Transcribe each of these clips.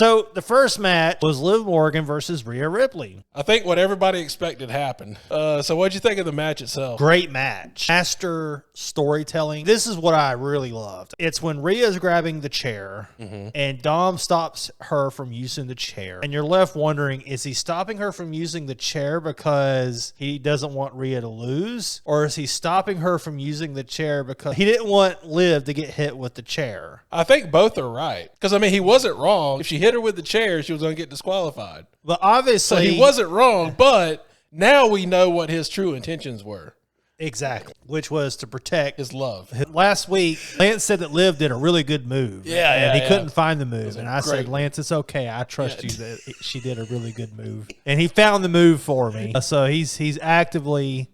So the first match was Liv Morgan versus Rhea Ripley. I think what everybody expected happened. So what'd you think of the match itself? Great match. Master storytelling. This is what I really loved. It's when Rhea's grabbing the chair and Dom stops her from using the chair. And you're left wondering, is he stopping her from using the chair because he doesn't want Rhea to lose? Or is he stopping her from using the chair because he didn't want Liv to get hit with the chair? I think both are right. Because, I mean, he wasn't wrong. If she hit her with the chair, she was going to get disqualified. But obviously... So he wasn't wrong, but now we know what his true intentions were. Exactly. Which was to protect his love. Last week, Lance said that Liv did a really good move. And he couldn't find the move. And I said, Lance, it's okay. I trust you that she did a really good move. And he found the move for me. So he's actively...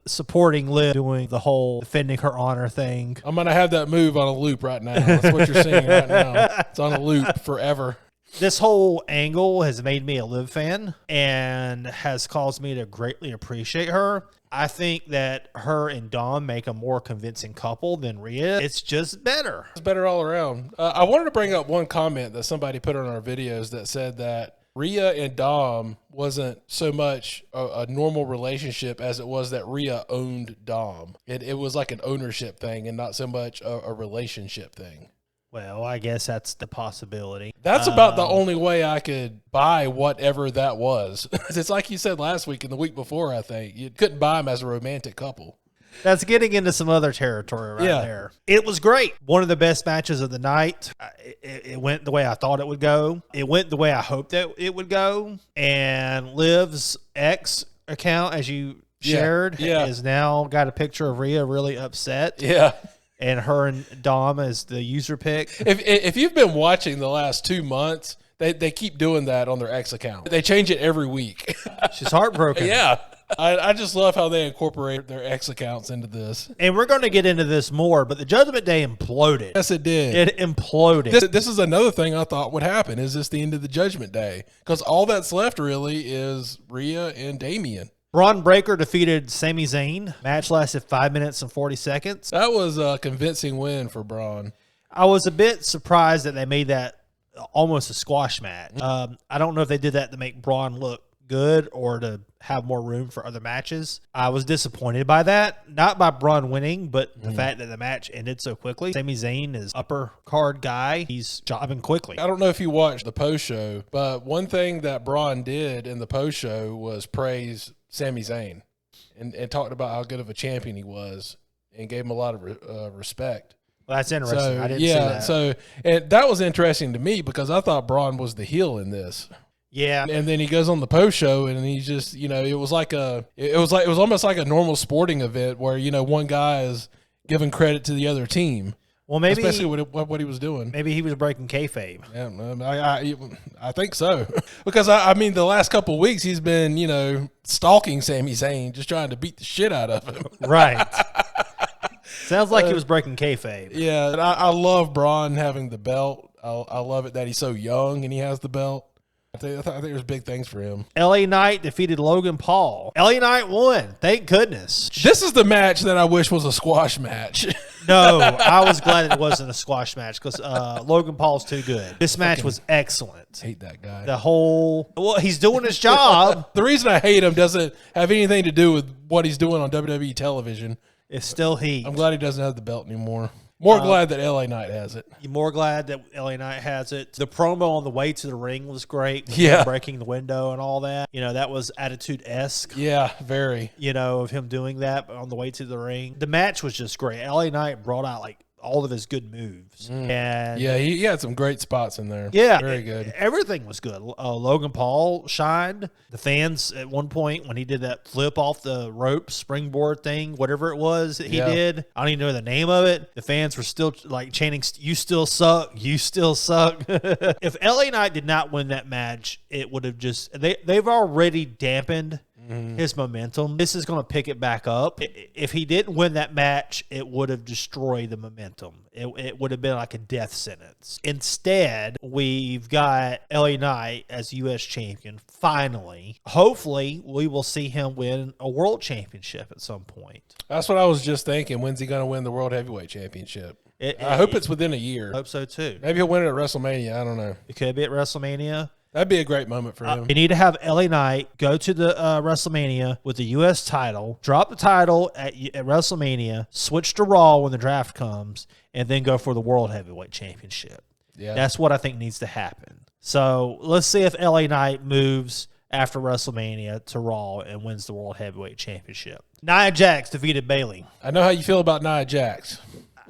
supporting Liv doing the whole defending her honor thing. I'm going to have that move on a loop right now. That's what you're seeing right now. It's on a loop forever. This whole angle has made me a Liv fan and has caused me to greatly appreciate her. I think that her and Dom make a more convincing couple than Rhea. It's just better. It's better all around. I wanted to bring up one comment that somebody put on our videos that said that Rhea and Dom wasn't so much a normal relationship as it was that Rhea owned Dom. It was like an ownership thing and not so much a relationship thing. Well, I guess that's the possibility. That's about the only way I could buy whatever that was. It's like you said last week and the week before, I think. You couldn't buy them as a romantic couple. That's getting into some other territory right there. It was great. One of the best matches of the night. It went the way I thought it would go. It went the way I hoped that it would go. And Liv's X account, as you shared, has now got a picture of Rhea really upset. Yeah. And her and Dom as the user pick. If you've been watching the last 2 months, they keep doing that on their X account. They change it every week. She's heartbroken. Yeah. I just love how they incorporate their X accounts into this. And we're going to get into this more, but the Judgment Day imploded. Yes, it did. It imploded. This is another thing I thought would happen. Is this the end of the Judgment Day? Because all that's left really is Rhea and Damian. Braun Breaker defeated Sami Zayn. Match lasted 5 minutes and 40 seconds. That was a convincing win for Braun. I was a bit surprised that they made that almost a squash match. I don't know if they did that to make Braun look good or to have more room for other matches. I was disappointed by that. Not by Braun winning, but the fact that the match ended so quickly. Sami Zayn is upper card guy. He's jobbing quickly. I don't know if you watched the post show, but one thing that Braun did in the post show was praise Sami Zayn and talked about how good of a champion he was and gave him a lot of respect. Well, that's interesting. So, I didn't see that. So and that was interesting to me because I thought Braun was the heel in this. Yeah. And then he goes on the post show and he's just, it was almost like a normal sporting event where, one guy is giving credit to the other team. Well, maybe especially what he was doing. Maybe he was breaking kayfabe. Yeah, I think so. Because I mean, the last couple of weeks he's been, stalking Sami Zayn, just trying to beat the shit out of him. Right. Sounds like he was breaking kayfabe. Yeah, and I love Braun having the belt. I love it that he's so young and he has the belt. I think there's big things for him. LA Knight defeated Logan Paul. LA Knight won. Thank goodness. This is the match that I wish was a squash match. No, I was glad it wasn't a squash match because Logan Paul's too good. This match was excellent. Hate that guy. He's doing his job. The reason I hate him doesn't have anything to do with what he's doing on WWE television. It's still heat. I'm glad he doesn't have the belt anymore. More glad that LA Knight has it. You're more glad that LA Knight has it. The promo on the way to the ring was great. Yeah. Breaking the window and all that. That was Attitude-esque. Yeah, very. Of him doing that on the way to the ring. The match was just great. LA Knight brought out all of his good moves. And yeah, he had some great spots in there. Yeah. Very good. Everything was good. Logan Paul shined. The fans at one point when he did that flip off the rope springboard thing, whatever it was that he did, I don't even know the name of it. The fans were still chanting, "You still suck. You still suck." If LA Knight did not win that match, it would have they've already dampened his momentum. This is going to pick it back up. If he didn't win that match, it would have destroyed the momentum. It would have been like a death sentence. Instead, we've got LA Knight as U.S. champion, finally. Hopefully, we will see him win a world championship at some point. That's what I was just thinking. When's he going to win the World Heavyweight Championship? I hope it's within a year. I hope so too. Maybe he'll win it at WrestleMania. I don't know. It could be at WrestleMania. That'd be a great moment for him. You need to have LA Knight go to the WrestleMania with the U.S. title, drop the title at WrestleMania, switch to Raw when the draft comes, and then go for the World Heavyweight Championship. Yeah. That's what I think needs to happen. So let's see if LA Knight moves after WrestleMania to Raw and wins the World Heavyweight Championship. Nia Jax defeated Bayley. I know how you feel about Nia Jax.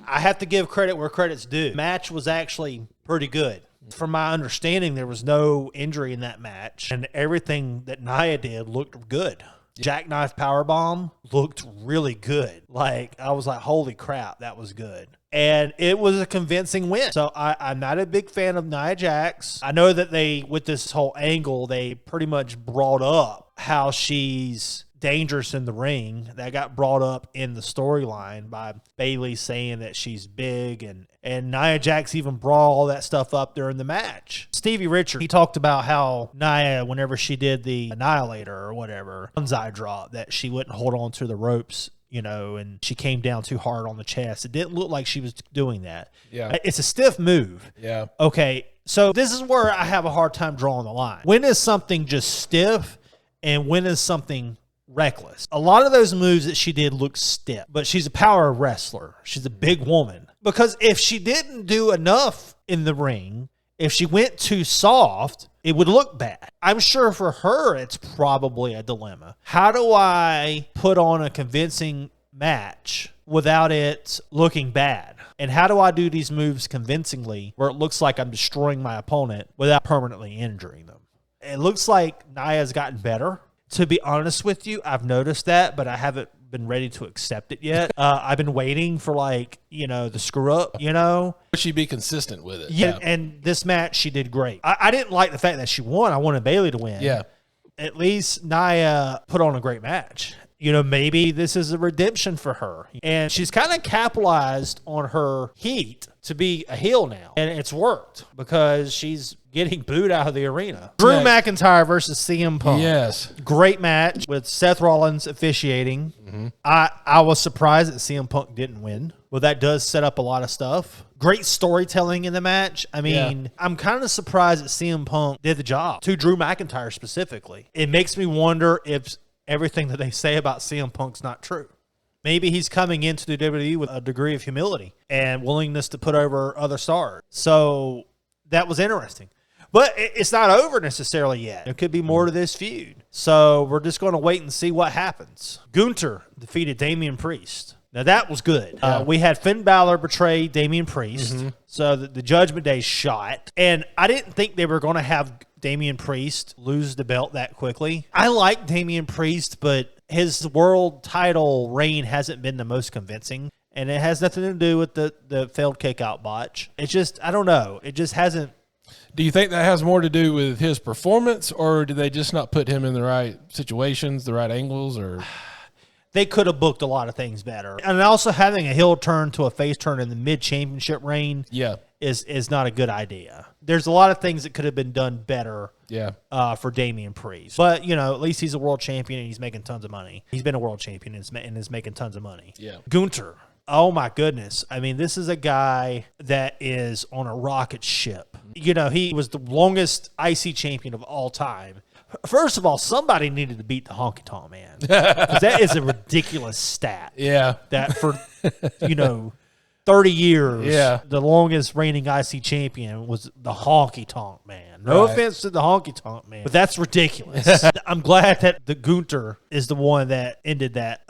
I have to give credit where credit's due. The match was actually pretty good. From my understanding, there was no injury in that match, and everything that Nia did looked good. Jackknife powerbomb looked really good. Like, I was like, holy crap, that was good. And it was a convincing win. So I'm not a big fan of Nia Jax. I know that with this whole angle, they pretty much brought up how she's dangerous in the ring. That got brought up in the storyline by Bayley saying that she's big, and Nia Jax even brought all that stuff up during the match. Stevie Richards, he talked about how Nia, whenever she did the Annihilator or whatever, banzai drop, that she wouldn't hold on to the ropes, and she came down too hard on the chest. It didn't look like she was doing that. Yeah. It's a stiff move. Yeah. Okay, so this is where I have a hard time drawing the line. When is something just stiff and when is something reckless? A lot of those moves that she did look stiff, but she's a power wrestler. She's a big woman. Because if she didn't do enough in the ring, if she went too soft, it would look bad. I'm sure for her, it's probably a dilemma. How do I put on a convincing match without it looking bad? And how do I do these moves convincingly where it looks like I'm destroying my opponent without permanently injuring them? It looks like Nia's gotten better. To be honest with you, I've noticed that, but I haven't been ready to accept it yet. I've been waiting for the screw up, Would she be consistent with it? Yeah. And this match, she did great. I didn't like the fact that she won. I wanted Bayley to win. Yeah. At least Nia put on a great match. Maybe this is a redemption for her. And she's kind of capitalized on her heat to be a heel now. And it's worked because she's getting booed out of the arena. Drew McIntyre versus CM Punk. Yes. Great match with Seth Rollins officiating. Mm-hmm. I was surprised that CM Punk didn't win. Well, that does set up a lot of stuff. Great storytelling in the match. I mean, I'm kind of surprised that CM Punk did the job, to Drew McIntyre specifically. It makes me wonder if everything that they say about CM Punk's not true. Maybe he's coming into the WWE with a degree of humility and willingness to put over other stars. So that was interesting. But it's not over necessarily yet. There could be more to this feud. So we're just going to wait and see what happens. Gunther defeated Damian Priest. Now, that was good. Yeah. We had Finn Balor betray Damian Priest. So the Judgment Day shot. And I didn't think they were going to have Damian Priest lose the belt that quickly. I like Damian Priest, but his world title reign hasn't been the most convincing. And it has nothing to do with the failed kick-out botch. It's just, I don't know. It just hasn't. Do you think that has more to do with his performance, or did they just not put him in the right situations, the right angles, or? They could have booked a lot of things better. And also having a heel turn to a face turn in the mid-championship reign is not a good idea. There's a lot of things that could have been done better for Damian Priest. But, at least he's a world champion and he's making tons of money. He's been a world champion and is making tons of money. Yeah. Gunther. Oh, my goodness. I mean, this is a guy that is on a rocket ship. He was the longest IC champion of all time. First of all, somebody needed to beat the Honky Tonk Man. 'Cause that is a ridiculous stat. Yeah. That for, 30 years, the longest reigning IC champion was the Honky Tonk Man. No offense to the Honky Tonk Man, but that's ridiculous. I'm glad that the Gunther is the one that ended that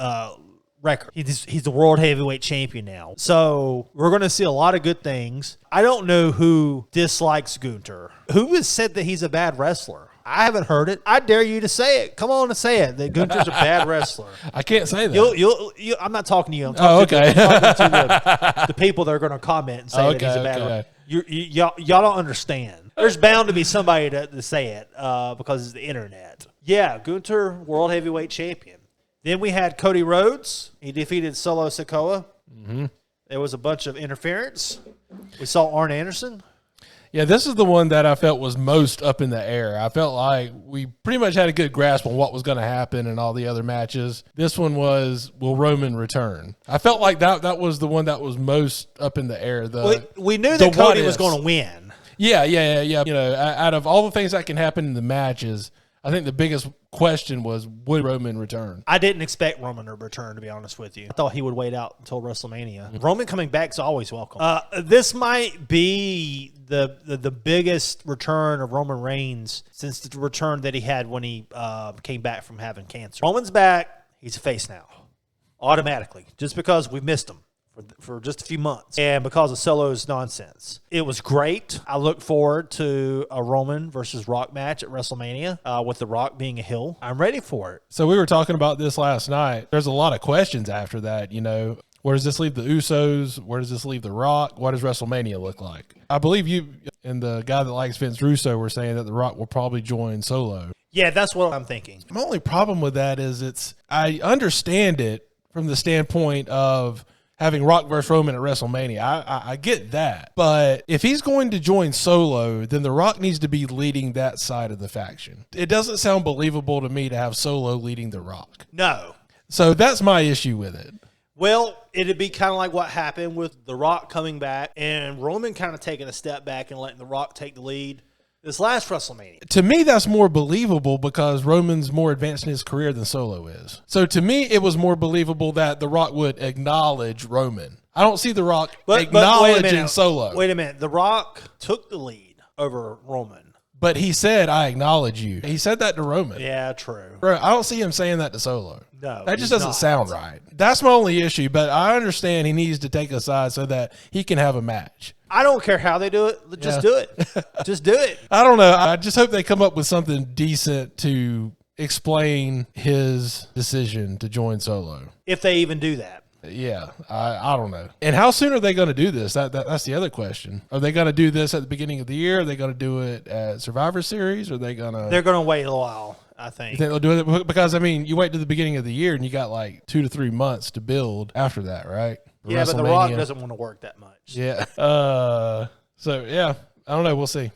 record. He's the world heavyweight champion now. So we're going to see a lot of good things. I don't know who dislikes Gunther. Who has said that he's a bad wrestler? I haven't heard it. I dare you to say it. Come on and say it, that Gunther's a bad wrestler. I can't say that. I'm not talking to you. I'm talking to the people that are going to comment and say that he's a bad wrestler. Y'all don't understand. There's bound to be somebody to say it because it's the internet. Yeah, Gunther, world heavyweight champion. Then we had Cody Rhodes. He defeated Solo Sikoa. Mm-hmm. There was a bunch of interference. We saw Arn Anderson. Yeah, this is the one that I felt was most up in the air. I felt like we pretty much had a good grasp on what was going to happen in all the other matches. This one was, will Roman return? I felt like that was the one that was most up in the air. We knew that Cody was going to win. Yeah. You know, out of all the things that can happen in the matches, I think the biggest question was, would Roman return? I didn't expect Roman to return, to be honest with you. I thought he would wait out until WrestleMania. Roman coming back is always welcome. This might be the biggest return of Roman Reigns since the return that he had when he came back from having cancer. Roman's back. He's a face now, automatically, just because we missed him for just a few months and because of Solo's nonsense. It was great. I look forward to a Roman versus Rock match at WrestleMania with The Rock being a heel. I'm ready for it. So we were talking about this last night. There's a lot of questions after that, you know. Where does this leave the Usos? Where does this leave The Rock? What does WrestleMania look like? I believe you and the guy that likes Vince Russo were saying that The Rock will probably join Solo. Yeah, that's what I'm thinking. My only problem with that is I understand it from the standpoint of having Rock versus Roman at WrestleMania. I get that. But if he's going to join Solo, then The Rock needs to be leading that side of the faction. It doesn't sound believable to me to have Solo leading The Rock. No. So that's my issue with it. Well, it'd be kind of like what happened with The Rock coming back and Roman kind of taking a step back and letting The Rock take the lead this last WrestleMania. To me, that's more believable because Roman's more advanced in his career than Solo is. So to me, it was more believable that The Rock would acknowledge Roman. I don't see The Rock acknowledging Solo. Wait a minute. The Rock took the lead over Roman. But he said, I acknowledge you. He said that to Roman. Yeah, true. Bro, I don't see him saying that to Solo. No. That just doesn't sound right. That's my only issue, but I understand he needs to take a side so that he can have a match. I don't care how they do it. Just do it. Just do it. I don't know. I just hope they come up with something decent to explain his decision to join Solo. If they even do that. Yeah, I don't know. And how soon are they going to do this? That's the other question. Are they going to do this at the beginning of the year? Are they going to do it at Survivor Series? Or are they going to? They're going to wait a while, I think. You think they'll do it? Because, I mean, you wait to the beginning of the year and you got like 2 to 3 months to build after that, right? Yeah, but The Rock doesn't want to work that much. Yeah. So, yeah, I don't know. We'll see.